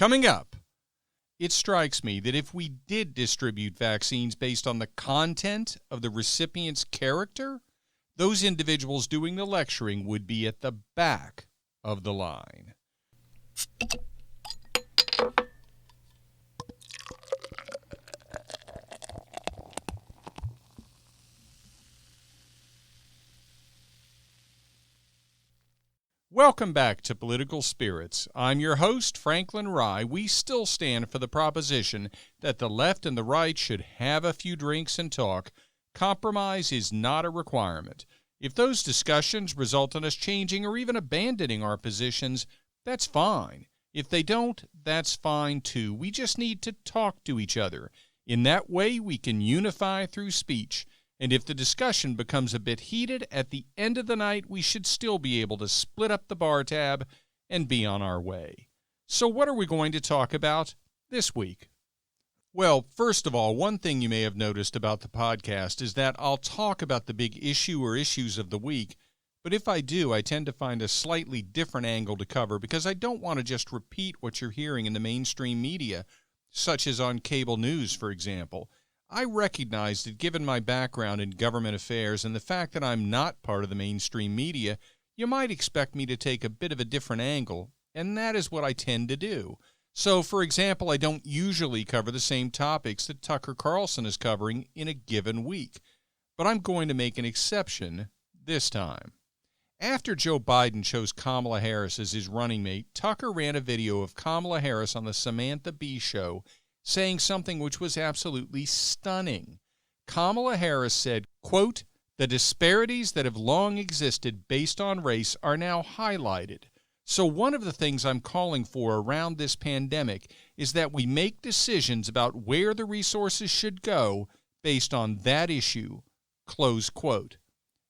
Coming up, it strikes me that if we did distribute vaccines based on the content of the recipient's character, those individuals doing the lecturing would be at the back of the line. Welcome back to Political Spirits. I'm your host, Franklin Rye. We still stand for the proposition that the left and the right should have a few drinks and talk. Compromise is not a requirement. If those discussions result in us changing or even abandoning our positions, that's fine. If they don't, that's fine too. We just need to talk to each other. In that way, we can unify through speech. And if the discussion becomes a bit heated, at the end of the night, we should still be able to split up the bar tab and be on our way. So what are we going to talk about this week? Well, first of all, one thing you may have noticed about the podcast is that I'll talk about the big issue or issues of the week, but if I do, I tend to find a slightly different angle to cover because I don't want to just repeat what you're hearing in the mainstream media, such as on cable news, for example. I recognize that given my background in government affairs and the fact that I'm not part of the mainstream media, you might expect me to take a bit of a different angle, and that is what I tend to do. So, for example, I don't usually cover the same topics that Tucker Carlson is covering in a given week, but I'm going to make an exception this time. After Joe Biden chose Kamala Harris as his running mate, Tucker ran a video of Kamala Harris on the Samantha Bee Show saying something which was absolutely stunning. Kamala Harris said, quote, "The disparities that have long existed based on race are now highlighted. So one of the things I'm calling for around this pandemic is that we make decisions about where the resources should go based on that issue." Close quote.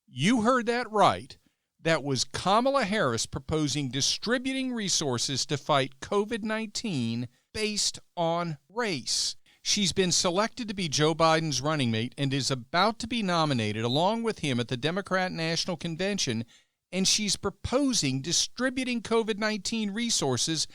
You heard that right. That was Kamala Harris proposing distributing resources to fight COVID-19 based on race. She's been selected to be Joe Biden's running mate and is about to be nominated along with him at the Democrat National Convention, and she's proposing distributing COVID-19 resources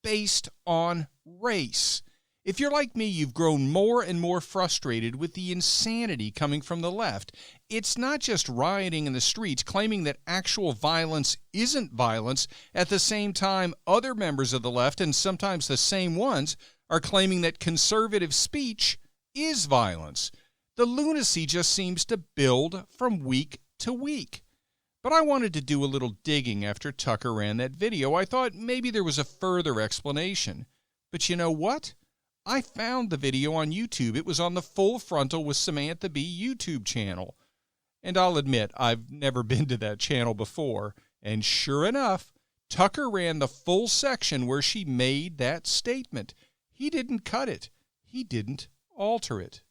based on race. If you're like me, you've grown more and more frustrated with the insanity coming from the left. It's not just rioting in the streets, claiming that actual violence isn't violence. At the same time, other members of the left, and sometimes the same ones, are claiming that conservative speech is violence. The lunacy just seems to build from week to week. But I wanted to do a little digging after Tucker ran that video. I thought maybe there was a further explanation. But you know what? I found the video on YouTube. It was on the Full Frontal with Samantha Bee YouTube channel. And I'll admit, I've never been to that channel before. And sure enough, Tucker ran the full section where she made that statement. He didn't cut it. He didn't alter it.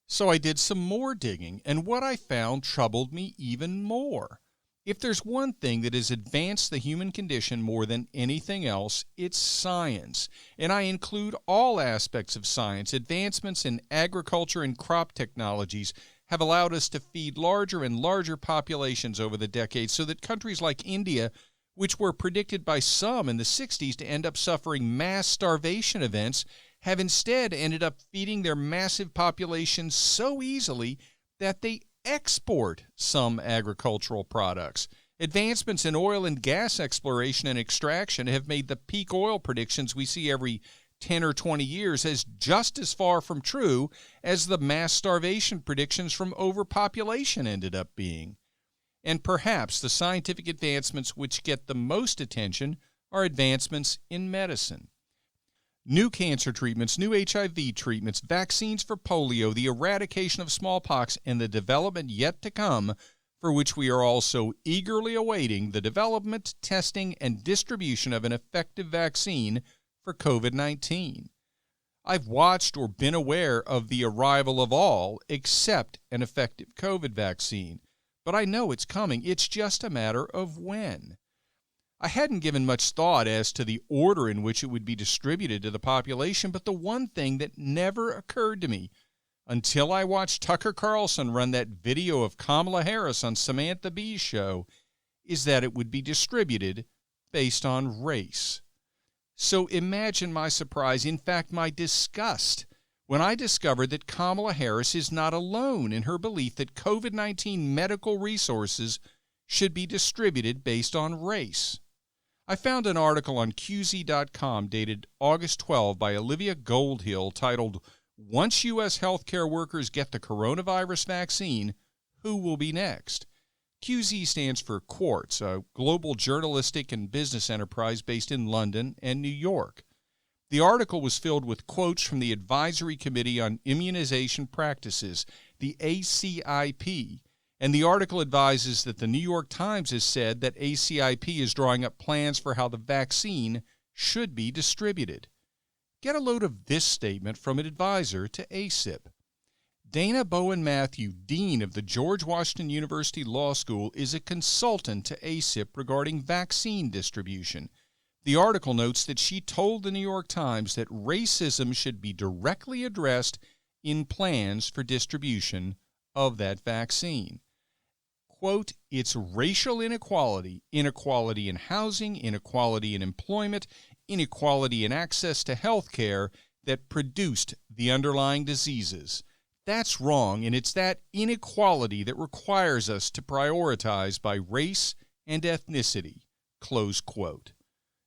So I did some more digging, and what I found troubled me even more. If there's one thing that has advanced the human condition more than anything else, it's science. And I include all aspects of science. Advancements in agriculture and crop technologies have allowed us to feed larger and larger populations over the decades so that countries like India, which were predicted by some in the 60s to end up suffering mass starvation events, have instead ended up feeding their massive populations so easily that they export some agricultural products. Advancements in oil and gas exploration and extraction have made the peak oil predictions we see every 10 or 20 years as just as far from true as the mass starvation predictions from overpopulation ended up being. And perhaps the scientific advancements which get the most attention are advancements in medicine. New cancer treatments, new HIV treatments, vaccines for polio, the eradication of smallpox, and the development yet to come, for which we are also eagerly awaiting the development, testing, and distribution of an effective vaccine for COVID-19. I've watched or been aware of the arrival of all except an effective COVID vaccine, but I know it's coming. It's just a matter of when. I hadn't given much thought as to the order in which it would be distributed to the population, but the one thing that never occurred to me until I watched Tucker Carlson run that video of Kamala Harris on Samantha Bee's show is that it would be distributed based on race. So imagine my surprise, in fact my disgust, when I discovered that Kamala Harris is not alone in her belief that COVID-19 medical resources should be distributed based on race. I found an article on QZ.com dated August 12 by Olivia Goldhill titled, "Once U.S. healthcare workers get the coronavirus vaccine, who will be next?" QZ stands for Quartz, a global journalistic and business enterprise based in London and New York. The article was filled with quotes from the Advisory Committee on Immunization Practices, the ACIP, and the article advises that the New York Times has said that ACIP is drawing up plans for how the vaccine should be distributed. Get a load of this statement from an advisor to ACIP. Dana Bowen Matthew, Dean of the George Washington University Law School, is a consultant to ACIP regarding vaccine distribution. The article notes that she told the New York Times that racism should be directly addressed in plans for distribution of that vaccine. Quote, "It's racial inequality, inequality in housing, inequality in employment, inequality in access to health care that produced the underlying diseases. That's wrong, and it's that inequality that requires us to prioritize by race and ethnicity." Close quote.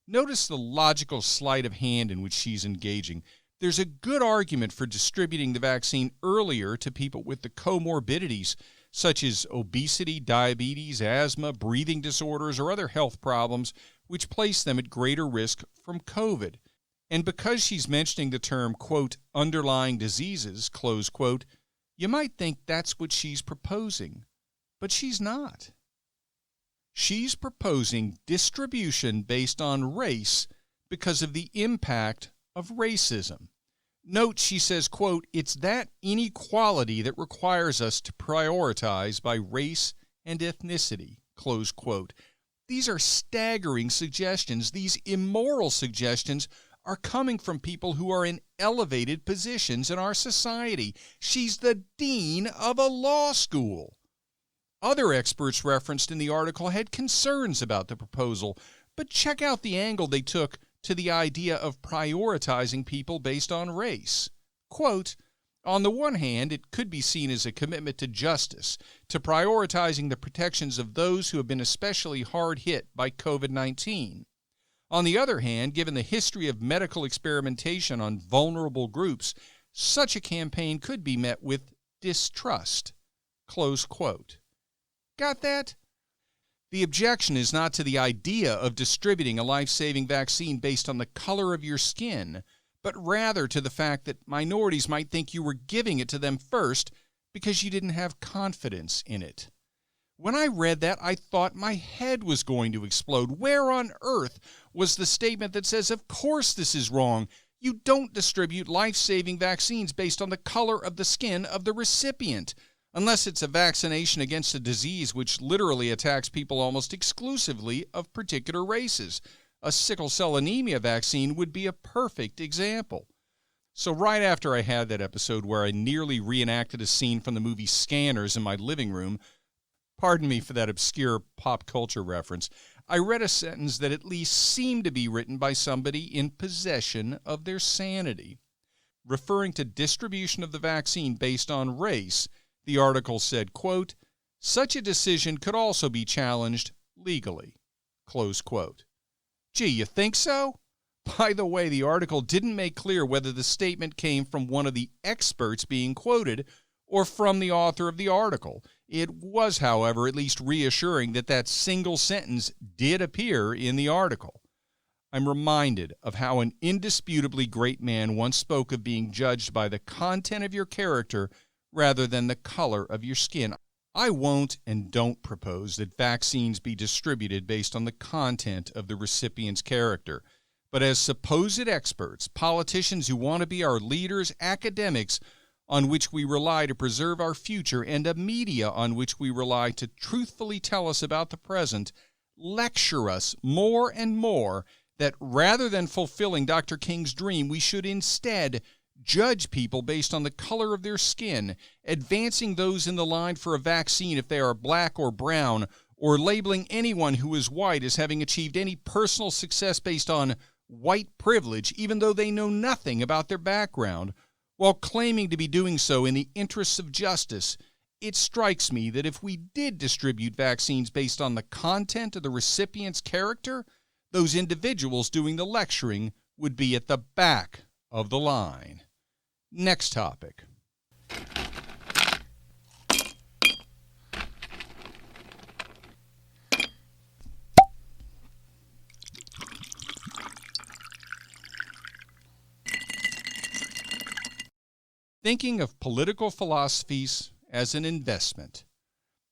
Notice the logical sleight of hand in which she's engaging. There's a good argument for distributing the vaccine earlier to people with the comorbidities, such as obesity, diabetes, asthma, breathing disorders, or other health problems which place them at greater risk from COVID. And because she's mentioning the term, quote, "underlying diseases," close quote, you might think that's what she's proposing. But she's not. She's proposing distribution based on race because of the impact of racism. Note, she says, quote, "It's that inequality that requires us to prioritize by race and ethnicity," close quote. These are staggering suggestions. These immoral suggestions are coming from people who are in elevated positions in our society. She's the dean of a law school. Other experts referenced in the article had concerns about the proposal, but check out the angle they took to the idea of prioritizing people based on race. Quote, "On the one hand, it could be seen as a commitment to justice, to prioritizing the protections of those who have been especially hard hit by COVID-19. On the other hand, given the history of medical experimentation on vulnerable groups, such a campaign could be met with distrust." Close quote. Got that? The objection is not to the idea of distributing a life-saving vaccine based on the color of your skin, but rather to the fact that minorities might think you were giving it to them first because you didn't have confidence in it. When I read that, I thought my head was going to explode. Where on earth was the statement that says, of course this is wrong? You don't distribute life-saving vaccines based on the color of the skin of the recipient, unless it's a vaccination against a disease which literally attacks people almost exclusively of particular races. A sickle cell anemia vaccine would be a perfect example. So right after I had that episode where I nearly reenacted a scene from the movie Scanners in my living room, pardon me for that obscure pop culture reference, I read a sentence that at least seemed to be written by somebody in possession of their sanity. Referring to distribution of the vaccine based on race, the article said, quote, "Such a decision could also be challenged legally," close quote. Gee, you think so? By the way, the article didn't make clear whether the statement came from one of the experts being quoted or from the author of the article. It was, however, at least reassuring that that single sentence did appear in the article. I'm reminded of how an indisputably great man once spoke of being judged by the content of your character rather than the color of your skin. I won't and don't propose that vaccines be distributed based on the content of the recipient's character. But as supposed experts, politicians who want to be our leaders, academics on which we rely to preserve our future, and a media on which we rely to truthfully tell us about the present, lecture us more and more that rather than fulfilling Dr. King's dream, we should instead judge people based on the color of their skin, advancing those in the line for a vaccine if they are black or brown, or labeling anyone who is white as having achieved any personal success based on white privilege even though they know nothing about their background, while claiming to be doing so in the interests of justice, it strikes me that if we did distribute vaccines based on the content of the recipient's character, those individuals doing the lecturing would be at the back of the line. Next topic. Thinking of political philosophies as an investment.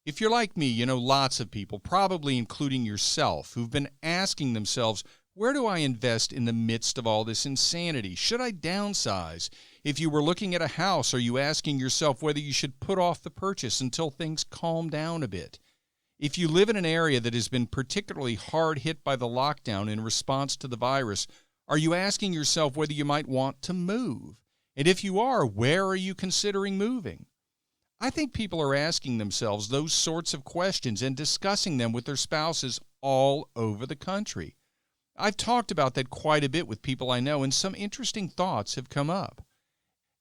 If you're like me, you know lots of people, probably including yourself, who've been asking themselves, where do I invest in the midst of all this insanity? Should I downsize? If you were looking at a house, are you asking yourself whether you should put off the purchase until things calm down a bit? If you live in an area that has been particularly hard hit by the lockdown in response to the virus, are you asking yourself whether you might want to move? And if you are, where are you considering moving? I think people are asking themselves those sorts of questions and discussing them with their spouses all over the country. I've talked about that quite a bit with people I know, and some interesting thoughts have come up.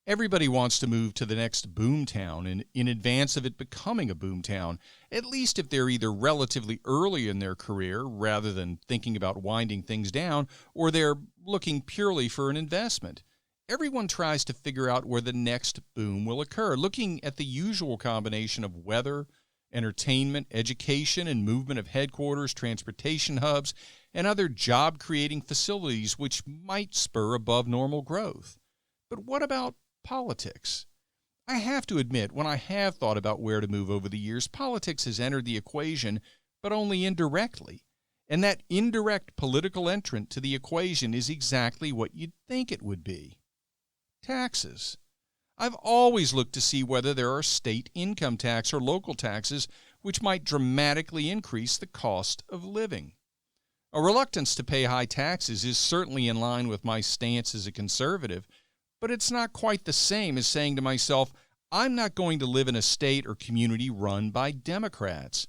Everybody wants to move to the next boomtown and in advance of it becoming a boomtown, at least if they're either relatively early in their career rather than thinking about winding things down, or they're looking purely for an investment. Everyone tries to figure out where the next boom will occur, looking at the usual combination of weather, entertainment, education, and movement of headquarters, transportation hubs, and other job-creating facilities which might spur above normal growth. But what about politics? I have to admit, when I have thought about where to move over the years, politics has entered the equation, but only indirectly. And that indirect political entrant to the equation is exactly what you'd think it would be. Taxes. I've always looked to see whether there are state income tax or local taxes which might dramatically increase the cost of living. A reluctance to pay high taxes is certainly in line with my stance as a conservative, but it's not quite the same as saying to myself, I'm not going to live in a state or community run by Democrats.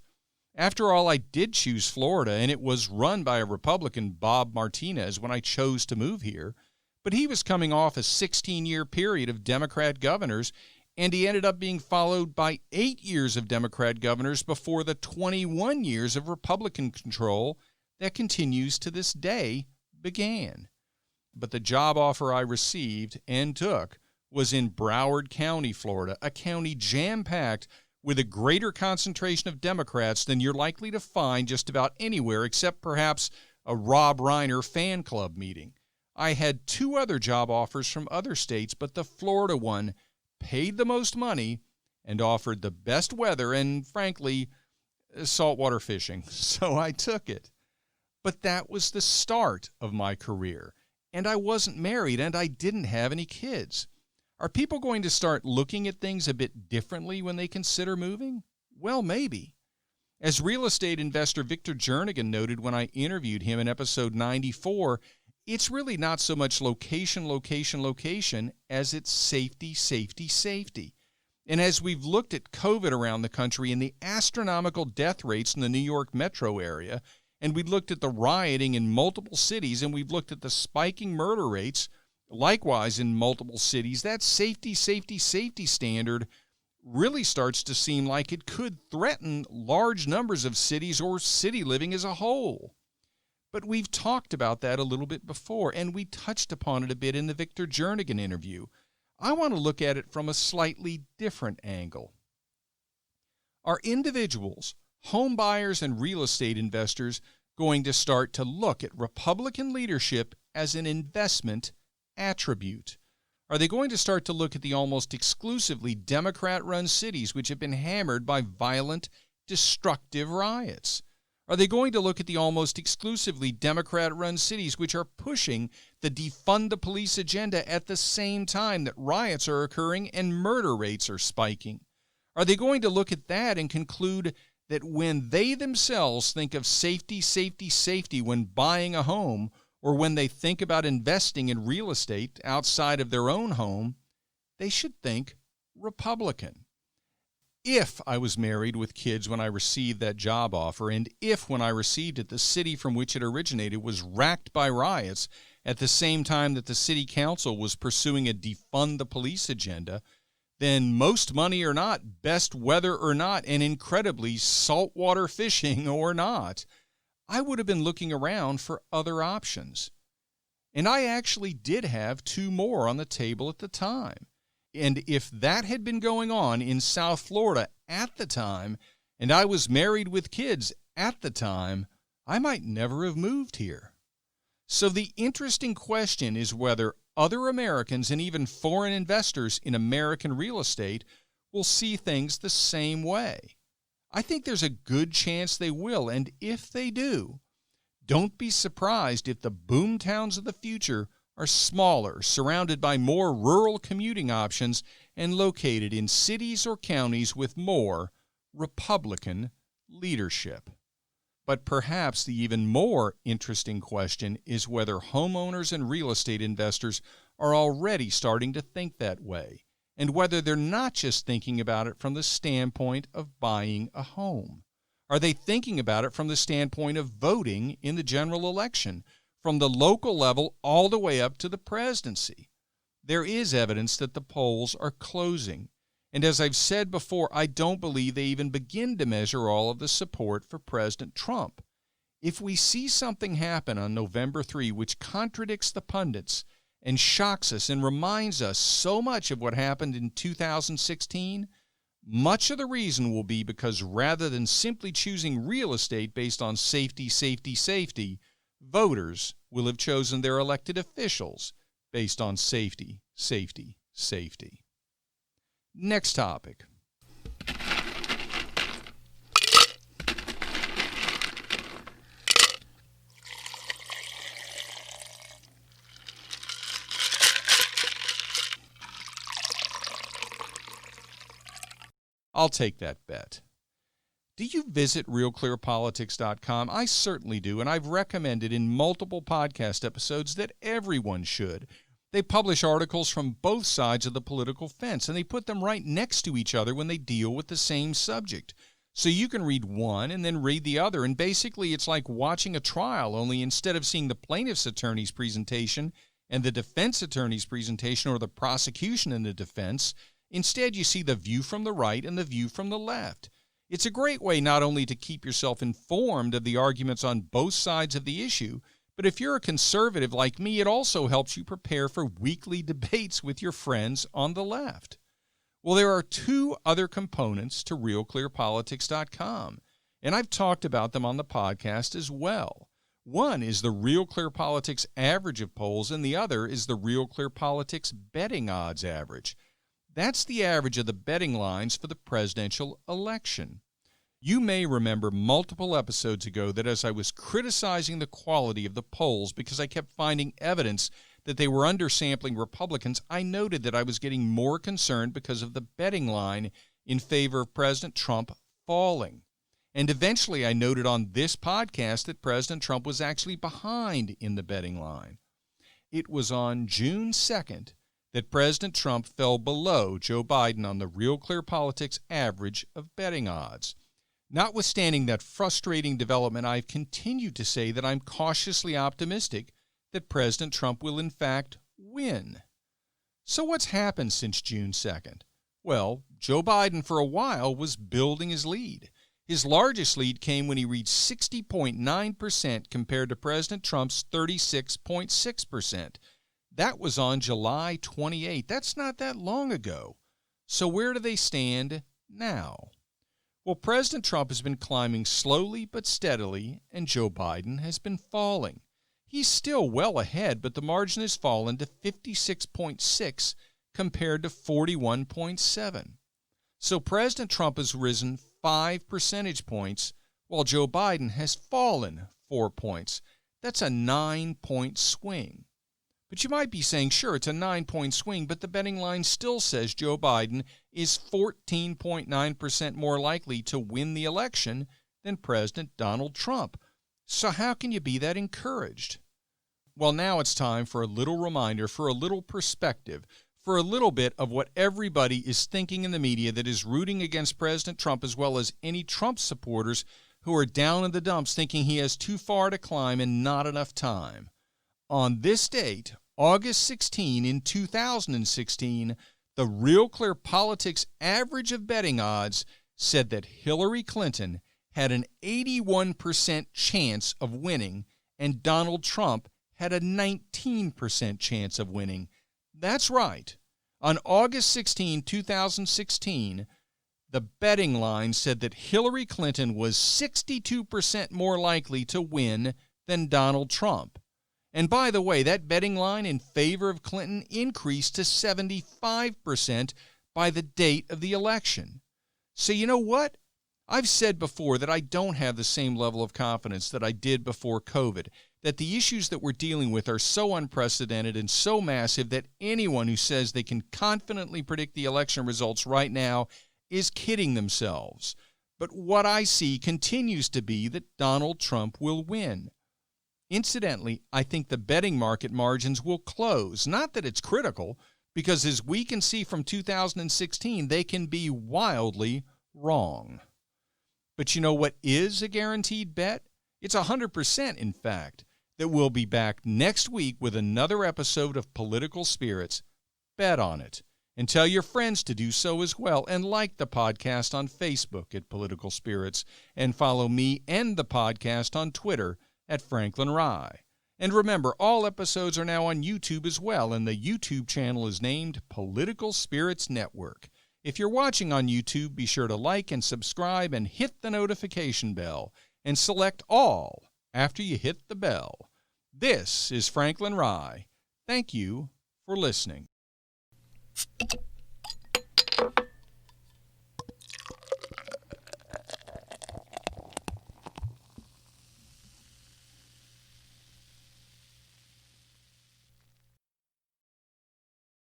After all, I did choose Florida, and it was run by a Republican, Bob Martinez, when I chose to move here. But he was coming off a 16-year period of Democrat governors, and he ended up being followed by 8 years of Democrat governors before the 21 years of Republican control that continues to this day began. But the job offer I received and took was in Broward County, Florida, a county jam-packed with a greater concentration of Democrats than you're likely to find just about anywhere except perhaps a Rob Reiner fan club meeting. I had 2 other job offers from other states, but the Florida one paid the most money and offered the best weather and, frankly, saltwater fishing. So I took it. But that was the start of my career, and I wasn't married, and I didn't have any kids. Are people going to start looking at things a bit differently when they consider moving? Well, maybe. As real estate investor Victor Jernigan noted when I interviewed him in episode 94, it's really not so much location as it's safety. And as we've looked at COVID around the country and the astronomical death rates in the New York metro area, and we looked at the rioting in multiple cities, and we've looked at the spiking murder rates, likewise in multiple cities, that safety standard really starts to seem like it could threaten large numbers of cities or city living as a whole. But we've talked about that a little bit before, and we touched upon it a bit in the Victor Jernigan interview. I want to look at it from a slightly different angle. Are individuals, home buyers and real estate investors going to start to look at Republican leadership as an investment attribute? Are they going to start to look at the almost exclusively Democrat-run cities which have been hammered by violent, destructive riots? Are they going to look at the almost exclusively Democrat-run cities which are pushing the defund the police agenda at the same time that riots are occurring and murder rates are spiking? Are they going to look at that and conclude that when they themselves think of safety when buying a home, or when they think about investing in real estate outside of their own home, they should think Republican? If I was married with kids when I received that job offer, and if when I received it the city from which it originated was racked by riots, at the same time that the city council was pursuing a defund the police agenda, then most money or not, best weather or not, and incredibly saltwater fishing or not, I would have been looking around for other options. And I actually did have 2 more on the table at the time. And if that had been going on in South Florida at the time, and I was married with kids at the time, I might never have moved here. So the interesting question is whether other Americans and even foreign investors in American real estate will see things the same way. I think there's a good chance they will, and if they do, don't be surprised if the boom towns of the future are smaller, surrounded by more rural commuting options, and located in cities or counties with more Republican leadership. But perhaps the even more interesting question is whether homeowners and real estate investors are already starting to think that way, and whether they're not just thinking about it from the standpoint of buying a home. Are they thinking about it from the standpoint of voting in the general election, from the local level all the way up to the presidency? There is evidence that the polls are closing. And as I've said before, I don't believe they even begin to measure all of the support for President Trump. If we see something happen on November 3 which contradicts the pundits and shocks us and reminds us so much of what happened in 2016, much of the reason will be because rather than simply choosing real estate based on safety, voters will have chosen their elected officials based on safety. Next topic. I'll take that bet. Do you visit RealClearPolitics.com? I certainly do, and I've recommended in multiple podcast episodes that everyone should. They publish articles from both sides of the political fence, and they put them right next to each other when they deal with the same subject. So you can read one and then read the other, and basically it's like watching a trial, only instead of seeing the plaintiff's attorney's presentation and the defense attorney's presentation or the prosecution and the defense, instead you see the view from the right and the view from the left. It's a great way not only to keep yourself informed of the arguments on both sides of the issue, but if you're a conservative like me, it also helps you prepare for weekly debates with your friends on the left. Well, there are 2 other components to RealClearPolitics.com, and I've talked about them on the podcast as well. One is the Real Clear Politics average of polls, and the other is the Real Clear Politics betting odds average. That's the average of the betting lines for the presidential election. You may remember multiple episodes ago that as I was criticizing the quality of the polls because I kept finding evidence that they were undersampling Republicans, I noted that I was getting more concerned because of the betting line in favor of President Trump falling. And eventually I noted on this podcast that President Trump was actually behind in the betting line. It was on June 2nd that President Trump fell below Joe Biden on the Real Clear Politics average of betting odds. Notwithstanding that frustrating development, I've continued to say that I'm cautiously optimistic that President Trump will in fact win. So what's happened since June 2nd? Well, Joe Biden for a while was building his lead. His largest lead came when he reached 60.9% compared to President Trump's 36.6%. That was on July 28. That's not that long ago. So where do they stand now? Well, President Trump has been climbing slowly but steadily, and Joe Biden has been falling. He's still well ahead, but the margin has fallen to 56.6 compared to 41.7. So President Trump has risen 5 percentage points, while Joe Biden has fallen 4 points. That's a 9-point swing. But you might be saying, sure, it's a 9-point swing, but the betting line still says Joe Biden is 14.9% more likely to win the election than President Donald Trump. So how can you be that encouraged? Well, now it's time for a little reminder, for a little perspective, for a little bit of what everybody is thinking in the media that is rooting against President Trump, as well as any Trump supporters who are down in the dumps thinking he has too far to climb and not enough time. On this date, August 16 in 2016, the Real Clear Politics average of betting odds said that Hillary Clinton had an 81% chance of winning and Donald Trump had a 19% chance of winning. That's right. On August 16, 2016, the betting line said that Hillary Clinton was 62% more likely to win than Donald Trump. And by the way, that betting line in favor of Clinton increased to 75% by the date of the election. So you know what? I've said before that I don't have the same level of confidence that I did before COVID, that the issues that we're dealing with are so unprecedented and so massive that anyone who says they can confidently predict the election results right now is kidding themselves. But what I see continues to be that Donald Trump will win. Incidentally, I think the betting market margins will close. Not that it's critical, because as we can see from 2016, they can be wildly wrong. But you know what is a guaranteed bet? It's 100%, in fact, that we'll be back next week with another episode of Political Spirits. Bet on it. And tell your friends to do so as well. And like the podcast on Facebook at Political Spirits. And follow me and the podcast on Twitter at Franklin Rye. And remember, all episodes are now on YouTube as well, and the YouTube channel is named Political Spirits Network. If you're watching on YouTube, be sure to like and subscribe and hit the notification bell, and select all after you hit the bell. This is Franklin Rye. Thank you for listening.